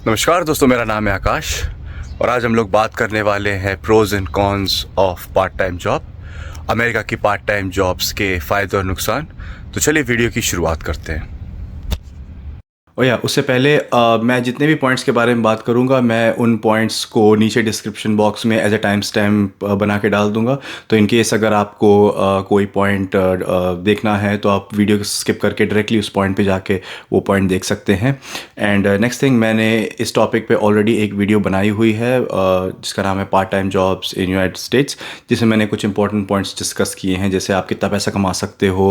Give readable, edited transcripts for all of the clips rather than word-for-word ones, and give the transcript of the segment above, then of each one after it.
नमस्कार दोस्तों, मेरा नाम है आकाश और आज हम लोग बात करने वाले हैं pros and cons of part time job, America की पार्ट टाइम जॉब्स के फ़ायदे और नुकसान। तो चलिए वीडियो की शुरुआत करते हैं। उससे पहले मैं जितने भी पॉइंट्स के बारे में बात करूंगा, मैं उन पॉइंट्स को नीचे डिस्क्रिप्शन बॉक्स में एज ए टाइम स्टैम्प बना के डाल दूंगा। तो इन केस अगर आपको कोई पॉइंट देखना है तो आप वीडियो स्किप करके डायरेक्टली उस पॉइंट पे जाके वो पॉइंट देख सकते हैं। एंड नेक्स्ट थिंग, मैंने इस टॉपिक पे ऑलरेडी एक वीडियो बनाई हुई है जिसका नाम है part time jobs in United states, जिसमें मैंने कुछ इंपॉर्टेंट पॉइंट्स डिस्कस किए हैं, जैसे आप कितना पैसा कमा सकते हो,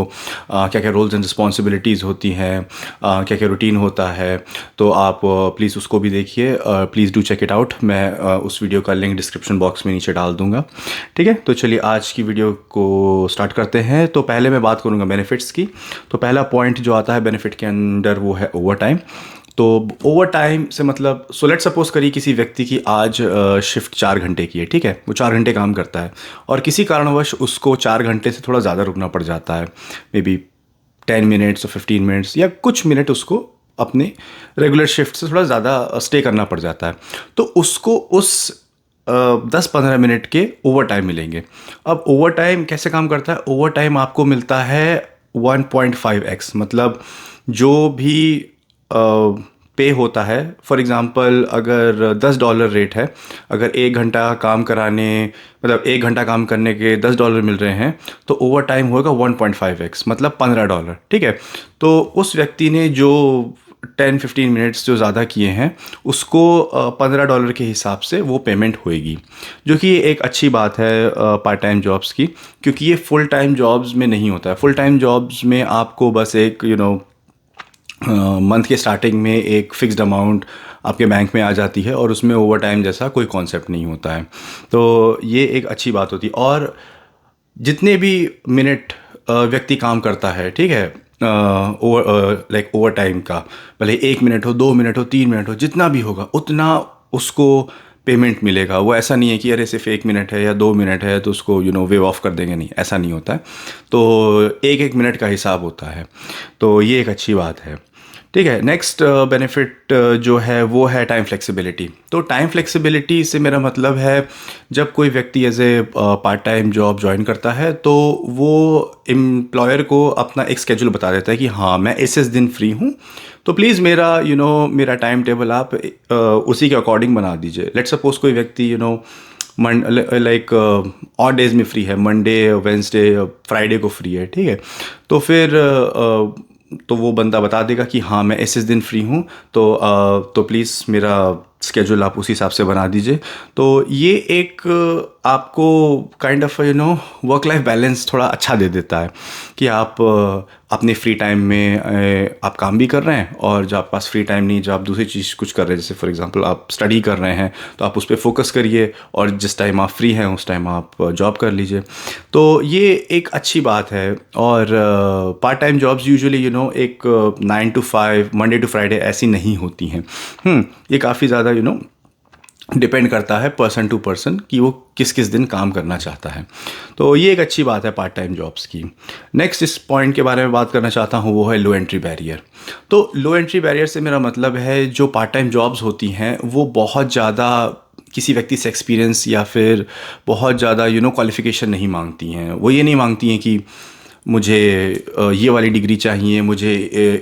क्या क्या रोल्स एंड रिस्पॉन्सिबिलिटीज़ होती हैं, क्या क्या रूटीन होता है। तो आप प्लीज़ उसको भी देखिए, please do check it out. मैं उस वीडियो का लिंक डिस्क्रिप्शन बॉक्स में नीचे डाल दूंगा। ठीक है, तो चलिए आज की वीडियो को स्टार्ट करते हैं। तो पहले मैं बात करूंगा बेनिफिट्स की। तो पहला पॉइंट जो आता है बेनिफिट के अंदर वो है ओवर टाइम। तो ओवर टाइम से मतलब, सो लेट सपोज करिए किसी व्यक्ति की आज शिफ्ट 4 घंटे की है, ठीक है, वो 4 घंटे काम करता है और किसी कारणवश उसको 4 घंटे से थोड़ा ज़्यादा रुकना पड़ जाता है, मे बी 10 मिनट्स और 15 मिनट्स या कुछ मिनट उसको अपने रेगुलर शिफ्ट से थोड़ा ज़्यादा स्टे करना पड़ जाता है। तो उसको उस 10-15 मिनट के ओवर टाइम मिलेंगे। अब ओवर टाइम कैसे काम करता है? ओवर टाइम आपको मिलता है 1.5x, मतलब जो भी पे होता है। फॉर एग्ज़ाम्पल अगर $10 रेट है, अगर 1 घंटा काम कराने, मतलब 1 घंटा काम करने के $10 मिल रहे हैं, तो ओवर टाइम होगा 1.5x, मतलब $15। ठीक है, तो उस व्यक्ति ने जो 10-15 मिनट्स जो ज़्यादा किए हैं उसको $15 के हिसाब से वो पेमेंट होएगी, जो कि एक अच्छी बात है पार्ट टाइम जॉब्स की, क्योंकि ये फुल टाइम जॉब्स में नहीं होता है। फुल टाइम जॉब्स में आपको बस एक मंथ के स्टार्टिंग में एक फिक्स्ड अमाउंट आपके बैंक में आ जाती है और उसमें ओवर टाइम जैसा कोई कॉन्सेप्ट नहीं होता है। तो ये एक अच्छी बात होती है। और जितने भी मिनट व्यक्ति काम करता है, ठीक है, ओवर टाइम का, भले 1 मिनट हो, 2 मिनट हो, 3 मिनट हो, जितना भी होगा उतना उसको पेमेंट मिलेगा। वो ऐसा नहीं है कि अरे सिर्फ 1 मिनट है या 2 मिनट है तो उसको वेव ऑफ कर देंगे, नहीं, ऐसा नहीं होता है। तो एक एक मिनट का हिसाब होता है, तो ये एक अच्छी बात है। ठीक है, नेक्स्ट बेनिफिट जो है वो है टाइम फ्लेक्सिबिलिटी। तो टाइम फ्लेक्सिबिलिटी से मेरा मतलब है, जब कोई व्यक्ति as a part time job join करता है तो वो एम्प्लॉयर को अपना एक स्केड्यूल बता देता है कि हाँ, मैं इस दिन फ्री हूँ, तो प्लीज़ मेरा मेरा टाइम टेबल आप उसी के अकॉर्डिंग बना दीजिए। लेट सपोज कोई व्यक्ति लाइक ऑड डेज में फ्री है, मंडे, वेंसडे, फ्राइडे को फ्री है, ठीक है, तो फिर तो वो बंदा बता देगा कि हाँ, मैं इस दिन फ्री हूँ, तो प्लीज़ मेरा स्केड्यूल आप उसी हिसाब से बना दीजिए। तो ये एक आपको kind of work life balance थोड़ा अच्छा दे देता है कि आप अपने फ्री टाइम में आप काम भी कर रहे हैं, और जो आपके पास फ्री टाइम नहीं, जो आप दूसरी चीज़ कुछ कर रहे हैं, जैसे फॉर एग्जांपल आप स्टडी कर रहे हैं, तो आप उस पर फोकस करिए और जिस टाइम आप फ्री हैं उस टाइम आप जॉब कर लीजिए। तो ये एक अच्छी बात है। और पार्ट टाइम जॉब्स यूजुअली एक 9 to 5 मंडे टू फ्राइडे ऐसी नहीं होती हैं। ये काफ़ी ज़्यादा डिपेंड करता है पर्सन टू पर्सन कि वो किस किस दिन काम करना चाहता है। तो ये एक अच्छी बात है पार्ट टाइम जॉब्स की। नेक्स्ट इस पॉइंट के बारे में बात करना चाहता हूँ, वो है लो एंट्री बैरियर। तो लो एंट्री बैरियर से मेरा मतलब है, जो पार्ट टाइम जॉब्स होती हैं वो बहुत ज़्यादा किसी व्यक्ति से एक्सपीरियंस या फिर बहुत ज़्यादा क्वालिफिकेशन नहीं मांगती हैं। वो ये नहीं मांगती हैं कि मुझे ये वाली डिग्री चाहिए, मुझे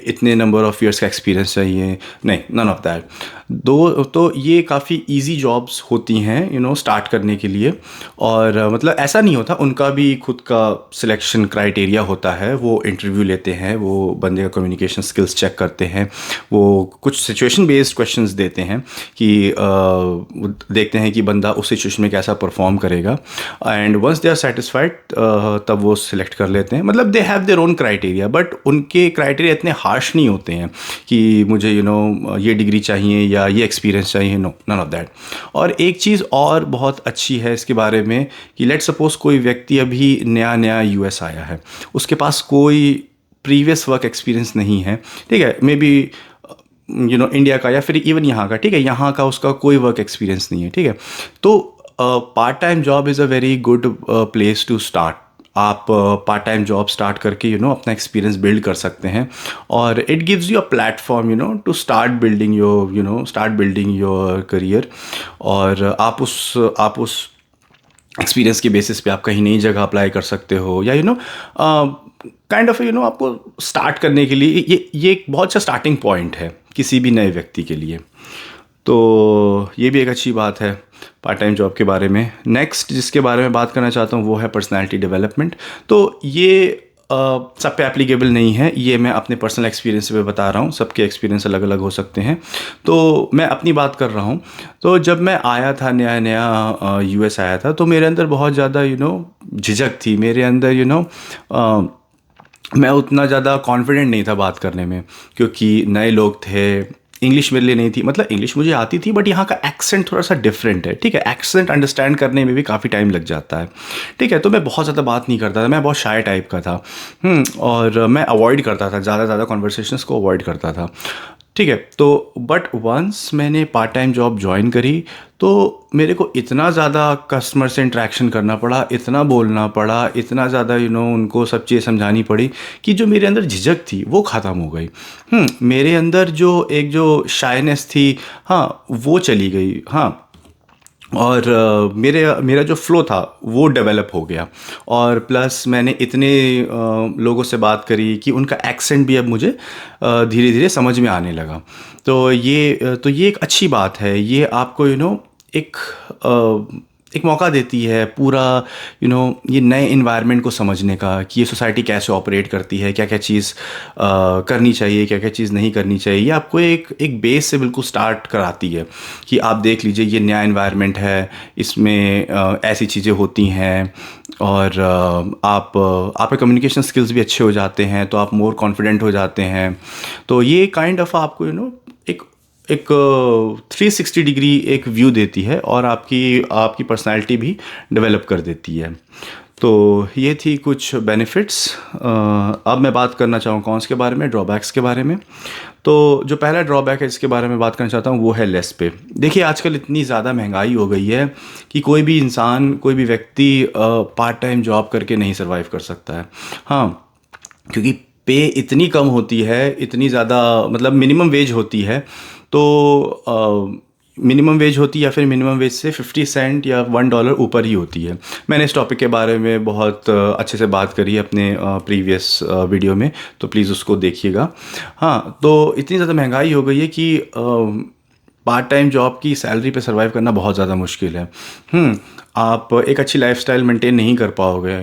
इतने नंबर ऑफ़ ईयर्स का एक्सपीरियंस चाहिए, नहीं, नन ऑफ दैट। तो ये काफ़ी इजी जॉब्स होती हैं स्टार्ट करने के लिए। और मतलब ऐसा नहीं होता, उनका भी खुद का सिलेक्शन क्राइटेरिया होता है। वो इंटरव्यू लेते हैं, वो बंदे का कम्युनिकेशन स्किल्स चेक करते हैं, वो कुछ सिचुएशन बेस्ड क्वेश्चंस देते हैं कि देखते हैं कि बंदा उस सिचुएशन में कैसा परफॉर्म करेगा, and once they are satisfied तब वो सिलेक्ट कर लेते हैं। मतलब they have their own criteria, but उनके क्राइटेरिया इतने हार्श नहीं होते हैं कि मुझे ये डिग्री चाहिए या ये एक्सपीरियंस चाहिए, नो, नन ऑफ दैट। और एक चीज़ और बहुत अच्छी है इसके बारे में कि लेट सपोज कोई व्यक्ति अभी नया नया यूएस आया है, उसके पास कोई प्रीवियस वर्क एक्सपीरियंस नहीं है, ठीक है, मे बी इंडिया का या फिर इवन यहाँ का, ठीक है, यहाँ का उसका कोई वर्क एक्सपीरियंस नहीं है, ठीक है, तो part time job is a very good place to start आप पार्ट टाइम जॉब स्टार्ट करके अपना एक्सपीरियंस बिल्ड कर सकते हैं, और it gives you a platform to start building your career. और आप उस एक्सपीरियंस के बेसिस पे आप कहीं नई जगह अप्लाई कर सकते हो, या काइंड ऑफ आपको स्टार्ट करने के लिए ये एक बहुत अच्छा स्टार्टिंग पॉइंट है किसी भी नए व्यक्ति के लिए। तो ये भी एक अच्छी बात है पार्ट टाइम जॉब के बारे में। नेक्स्ट जिसके बारे में बात करना चाहता हूँ वो है पर्सनालिटी डेवलपमेंट। तो ये सब पे एप्लीकेबल नहीं है, ये मैं अपने पर्सनल एक्सपीरियंस पे बता रहा हूँ, सबके एक्सपीरियंस अलग अलग हो सकते हैं। तो मैं अपनी बात कर रहा हूँ। तो जब मैं आया था, नया नया यूएस आया था, तो मेरे अंदर बहुत ज़्यादा झिझक थी मेरे अंदर। मैं उतना ज़्यादा कॉन्फिडेंट नहीं था बात करने में, क्योंकि नए लोग थे, इंग्लिश मेरे लिए नहीं थी। मतलब इंग्लिश मुझे आती थी, बट यहाँ का एक्सेंट थोड़ा सा डिफरेंट है, ठीक है। एक्सेंट अंडरस्टैंड करने में भी काफ़ी टाइम लग जाता है, ठीक है। तो मैं बहुत ज़्यादा बात नहीं करता था, मैं बहुत शाय टाइप का था। और मैं अवॉइड करता था, ज़्यादा कॉन्वर्सेशंस को अवॉइड करता था, ठीक है। तो बट वंस मैंने पार्ट टाइम जॉब ज्वाइन करी, तो मेरे को इतना ज़्यादा कस्टमर से इंटरेक्शन करना पड़ा, इतना बोलना पड़ा, इतना ज़्यादा उनको सब चीज़ समझानी पड़ी, कि जो मेरे अंदर झिझक थी वो ख़त्म हो गई। मेरे अंदर जो शाइनेस थी, हाँ, वो चली गई, हाँ। और मेरा जो फ़्लो था वो डेवलप हो गया। और प्लस मैंने इतने लोगों से बात करी कि उनका एक्सेंट भी अब मुझे धीरे धीरे समझ में आने लगा। तो ये एक अच्छी बात है। ये आपको एक एक मौका देती है पूरा ये नए इन्वायरमेंट को समझने का, कि ये सोसाइटी कैसे ऑपरेट करती है, क्या क्या चीज़ करनी चाहिए, क्या क्या चीज़ नहीं करनी चाहिए। ये आपको एक बेस से बिल्कुल स्टार्ट कराती है, कि आप देख लीजिए ये नया इन्वायरमेंट है, इसमें ऐसी चीज़ें होती हैं। और आपके कम्युनिकेशन स्किल्स भी अच्छे हो जाते हैं, तो आप मोर कॉन्फिडेंट हो जाते हैं। तो ये काइंड ऑफ आपको एक एक 360 डिग्री एक व्यू देती है, और आपकी आपकी पर्सनालिटी भी डेवलप कर देती है। तो ये थी कुछ बेनिफिट्स। अब मैं बात करना चाहूँ कौन के बारे में, ड्रॉबैक्स के बारे में। तो जो पहला ड्रॉबैक है जिसके बारे में बात करना चाहता हूँ वो है लेस पे। देखिए आजकल इतनी ज़्यादा महंगाई हो गई है कि कोई भी इंसान, कोई भी व्यक्ति पार्ट टाइम जॉब करके नहीं सर्वाइव कर सकता है, हाँ। क्योंकि पे इतनी कम होती है, इतनी ज़्यादा, मतलब मिनिमम वेज होती है। तो मिनिमम वेज होती है, या फिर मिनिमम वेज से 50 सेंट या $1 ऊपर ही होती है। मैंने इस टॉपिक के बारे में बहुत अच्छे से बात करी है अपने प्रीवियस वीडियो में, तो प्लीज़ उसको देखिएगा। हाँ, तो इतनी ज़्यादा महंगाई हो गई है कि पार्ट टाइम जॉब की सैलरी पे सर्वाइव करना बहुत ज़्यादा मुश्किल है। आप एक अच्छी लाइफस्टाइल मेंटेन नहीं कर पाओगे,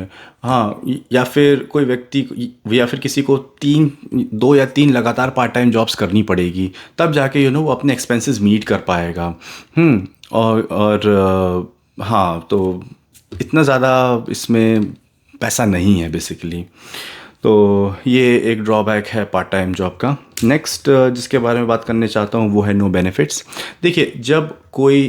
हाँ। या फिर कोई व्यक्ति, या फिर किसी को 2 या 3 लगातार पार्ट टाइम जॉब्स करनी पड़ेगी, तब जाके वो अपने एक्सपेंसेस मीट कर पाएगा। और हाँ, तो इतना ज़्यादा इसमें पैसा नहीं है बेसिकली। तो ये एक ड्रॉबैक है पार्ट टाइम जॉब का। नेक्स्ट जिसके बारे में बात करने चाहता हूँ वो है नो बेनिफिट्स। देखिए जब कोई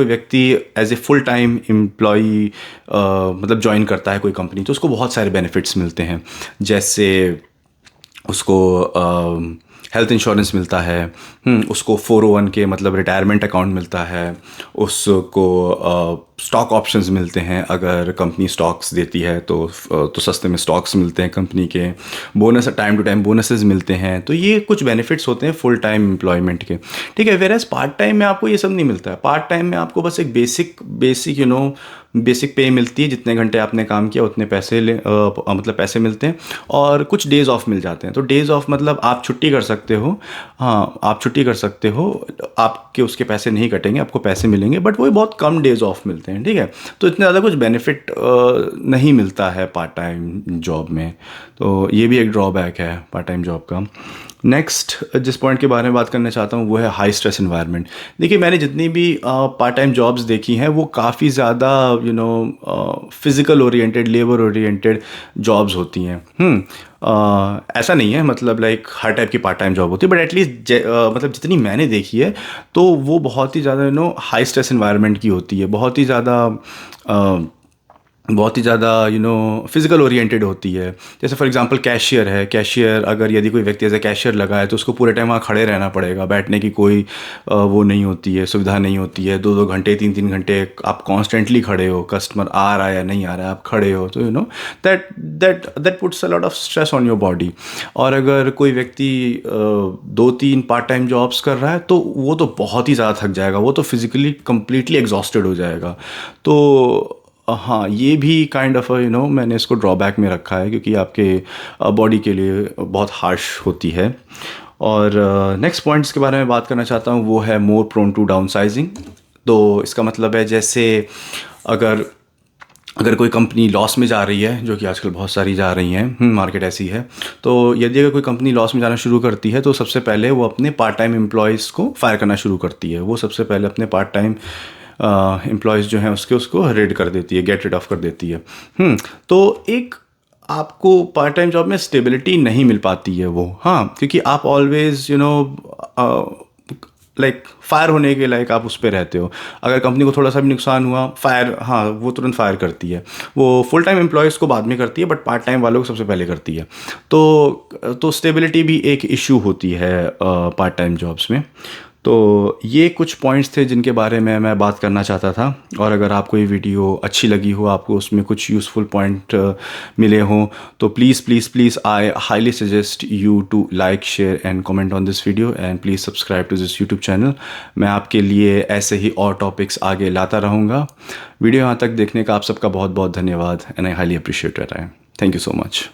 व्यक्ति as a full time employee मतलब ज्वाइन करता है कोई कंपनी, तो उसको बहुत सारे बेनिफिट्स मिलते हैं। जैसे उसको हेल्थ इंश्योरेंस मिलता है, उसको 401 के मतलब रिटायरमेंट अकाउंट मिलता है, उसको स्टॉक ऑप्शंस मिलते हैं, अगर कंपनी स्टॉक्स देती है तो सस्ते में स्टॉक्स मिलते हैं कंपनी के, bonus time to time bonuses मिलते हैं। तो ये कुछ बेनिफिट्स होते हैं फुल टाइम एम्प्लॉयमेंट के, ठीक है। वेयर एज पार्ट टाइम में आपको ये सब नहीं मिलता है। पार्ट टाइम में आपको बस एक बेसिक पे मिलती है, जितने घंटे आपने काम किया उतने पैसे मतलब पैसे मिलते हैं, और कुछ डेज़ ऑफ मिल जाते हैं। तो डेज़ ऑफ मतलब आप छुट्टी कर सकते हो, हाँ, आप छुट्टी कर सकते हो, आपके उसके पैसे नहीं कटेंगे, आपको पैसे मिलेंगे, बट वो बहुत कम डेज़ ऑफ मिलते हैं, ठीक है। तो इतना ज़्यादा कुछ बेनिफिट नहीं मिलता है पार्ट टाइम जॉब में। तो ये भी एक ड्रॉबैक है पार्ट टाइम जॉब का। नेक्स्ट जिस पॉइंट के बारे में बात करना चाहता हूँ वो है हाई स्ट्रेस एनवायरनमेंट। देखिए मैंने जितनी भी पार्ट टाइम जॉब्स देखी हैं वो काफ़ी ज़्यादा physical oriented, labour oriented jobs होती हैं। ऐसा नहीं है मतलब लाइक हर टाइप की पार्ट टाइम जॉब होती है, बट एटलीस्ट मतलब जितनी मैंने देखी है तो वो बहुत ही ज़्यादा हाई स्ट्रेस एनवायरनमेंट की होती है, बहुत ही ज़्यादा बहुत ही ज़्यादा फिज़िकल ओरिएंटेड होती है। जैसे फॉर एग्जांपल कैशियर है, कैशियर अगर यदि कोई व्यक्ति एज ए कैशियर लगा है तो उसको पूरे टाइम वहाँ खड़े रहना पड़ेगा, बैठने की कोई वो नहीं होती है, सुविधा नहीं होती है। 2-2 घंटे 3-3 घंटे आप कॉन्स्टेंटली खड़े हो, कस्टमर आ रहा है या नहीं आ रहा है, आप खड़े हो, तो that that puts a lot of stress on your body. और अगर कोई व्यक्ति 2-3 पार्ट टाइम जॉब्स कर रहा है तो वो तो बहुत ही ज़्यादा थक जाएगा, वो तो फिजिकली कंप्लीटली एग्जॉस्टेड हो जाएगा। तो हाँ, ये भी काइंड ऑफ मैंने इसको ड्रॉबैक में रखा है, क्योंकि आपके बॉडी के लिए बहुत हार्श होती है। और नेक्स्ट पॉइंट्स के बारे में बात करना चाहता हूँ, वो है more prone to downsizing. तो इसका मतलब है जैसे अगर अगर कोई कंपनी लॉस में जा रही है, जो कि आजकल बहुत सारी जा रही हैं, मार्केट ऐसी है। तो यदि अगर कोई कंपनी लॉस में जाना शुरू करती है तो सबसे पहले वो अपने पार्ट टाइम एम्प्लॉयज़ को फायर करना शुरू करती है। वो सबसे पहले अपने पार्ट टाइम एम्प्लॉयज़ जो हैं उसको रेड कर देती है, गेट रिड ऑफ कर देती है। तो एक आपको पार्ट टाइम जॉब में स्टेबिलिटी नहीं मिल पाती है वो, हाँ, क्योंकि आप ऑलवेज लाइक फायर होने के लाइक आप उस पर रहते हो। अगर कंपनी को थोड़ा सा भी नुकसान हुआ, फायर, हाँ, वो तुरंत फायर करती है। वो फुल टाइम एम्प्लॉयज़ को बाद में करती है, बट पार्ट टाइम वालों को सबसे पहले करती है। तो स्टेबिलिटी भी एक इशू होती है पार्ट टाइम जॉब्स में। तो ये कुछ पॉइंट्स थे जिनके बारे में मैं बात करना चाहता था। और अगर आपको ये वीडियो अच्छी लगी हो, आपको उसमें कुछ यूज़फुल पॉइंट मिले हों, तो please please please I highly suggest you to like, share and comment on this video, and please subscribe to this YouTube channel. मैं आपके लिए ऐसे ही और टॉपिक्स आगे लाता रहूँगा। वीडियो यहाँ तक देखने का आप सबका बहुत बहुत धन्यवाद, and I highly appreciate it. Thank you so much.